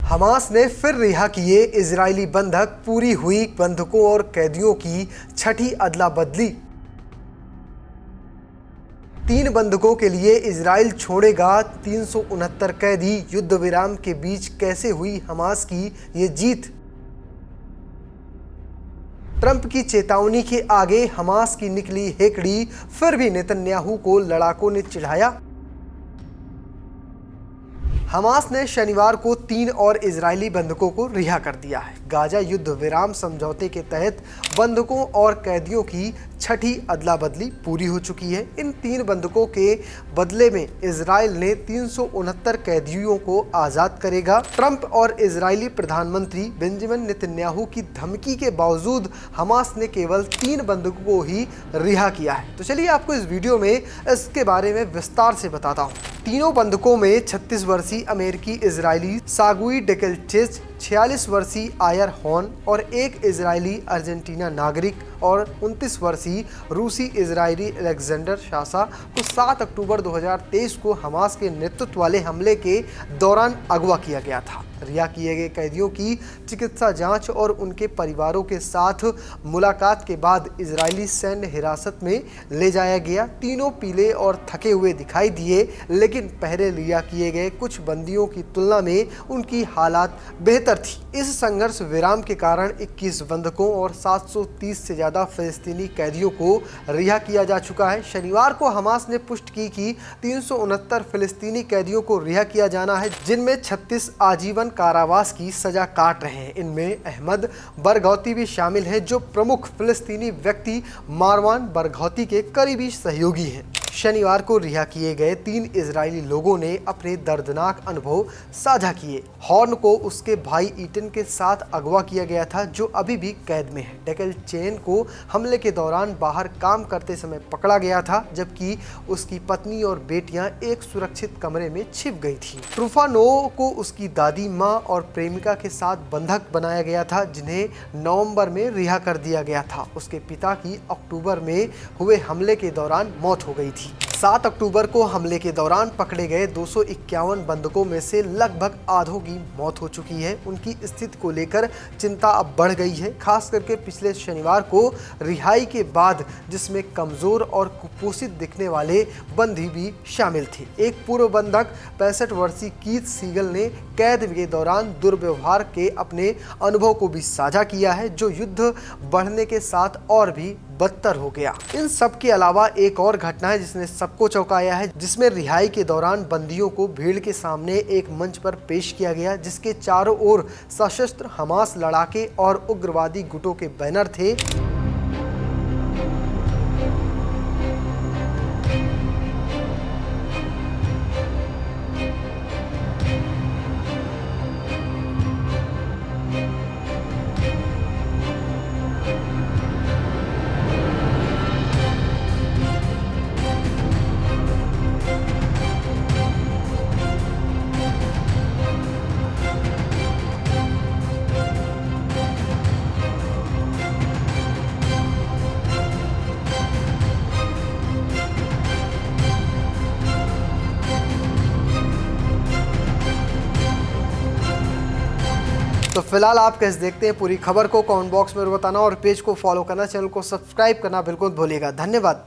Hamas ने फिर रिहा किए इजरायली बंधक, पूरी हुई बंधकों और कैदियों की छठी अदला बदली। 3 बंधकों के लिए इजराइल छोड़ेगा 369 कैदी। युद्ध विराम के बीच कैसे हुई हमास की ये जीत। ट्रंप की चेतावनी के आगे हमास की निकली हेकड़ी, फिर भी नेतन्याहू को लड़ाकों ने चिढ़ाया। हमास ने शनिवार को 3 और इजरायली बंधकों को रिहा कर दिया है। गाजा युद्ध विराम समझौते के तहत बंधकों और कैदियों की छठी अदला बदली पूरी हो चुकी है। इन 3 बंधकों के बदले में इजराइल ने 369 कैदियों को आज़ाद करेगा। ट्रंप और इजरायली प्रधानमंत्री बेंजामिन नेतन्याहू की धमकी के बावजूद हमास ने केवल 3 बंधकों को ही रिहा किया है। तो चलिए आपको इस वीडियो में इसके बारे में विस्तार से बताता हूँ। तीनों बंधकों में 36 वर्षीय अमेरिकी इजरायली सागुई डेकेल्चेज, 46 वर्षीय आयर हॉर्न और 1 इजरायली अर्जेंटीना नागरिक और 29 वर्षीय रूसी इजरायली अलेक्जेंडर शासा को 7 अक्टूबर 2023 को हमास के नेतृत्व वाले हमले के दौरान अगवा किया गया था। रिहा किए गए कैदियों की चिकित्सा जांच और उनके परिवारों के साथ मुलाकात के बाद इजरायली सैन्य हिरासत में ले जाया गया। तीनों पीले और थके हुए दिखाई दिए, लेकिन पहले रिहा किए गए कुछ बंदियों की तुलना में उनकी हालात बेहतर थी। इस संघर्ष विराम के कारण 21 बंधकों और 730 से ज्यादा फिलिस्तीनी कैदियों को रिहा किया जा चुका है। शनिवार को हमास ने पुष्टि की कि 369 फिलिस्तीनी कैदियों को रिहा किया जाना है, जिनमें 36 आजीवन कारावास की सजा काट रहे हैं। इनमें अहमद बरघौती भी शामिल है, जो प्रमुख फिलिस्तीनी व्यक्ति मारवान बरघौती के करीबी सहयोगी हैं। शनिवार को रिहा किए गए 3 इजरायली लोगों ने अपने दर्दनाक अनुभव साझा किए। हॉर्न को उसके भाई ईटन के साथ अगवा किया गया था, जो अभी भी कैद में है। डेकेल्चेन को हमले के दौरान बाहर काम करते समय पकड़ा गया था, जबकि उसकी पत्नी और बेटियां एक सुरक्षित कमरे में छिप गई थी। ट्रूफानो को उसकी दादी, माँ और प्रेमिका के साथ बंधक बनाया गया था, जिन्हें नवंबर में रिहा कर दिया गया था। उसके पिता की अक्टूबर में हुए हमले के दौरान मौत हो गई थी। 7 अक्टूबर को हमले के दौरान पकड़े गए 251 बंधकों में से लगभग आधों की मौत हो चुकी है। उनकी स्थिति को लेकर चिंता अब बढ़ गई है, खास करके पिछले शनिवार को रिहाई के बाद, जिसमें कमजोर और कुपोषित दिखने वाले बंदी भी शामिल थे। एक पूर्व बंधक 65 वर्षीय कीथ सीगल ने कैद के दौरान दुर्व्यवहार के अपने अनुभव को भी साझा किया है, जो युद्ध बढ़ने के साथ और भी बदतर हो गया। इन सब के अलावा एक और घटना है जिसने सबको चौंकाया है, जिसमें रिहाई के दौरान बंदियों को भीड़ के सामने एक मंच पर पेश किया गया, जिसके चारों ओर सशस्त्र हमास लड़ाके और उग्रवादी गुटों के बैनर थे। तो फिलहाल आप कैसे देखते हैं पूरी खबर को कमेंट बॉक्स में बताना और पेज को फॉलो करना, चैनल को सब्सक्राइब करना बिल्कुल भूलिएगा। धन्यवाद।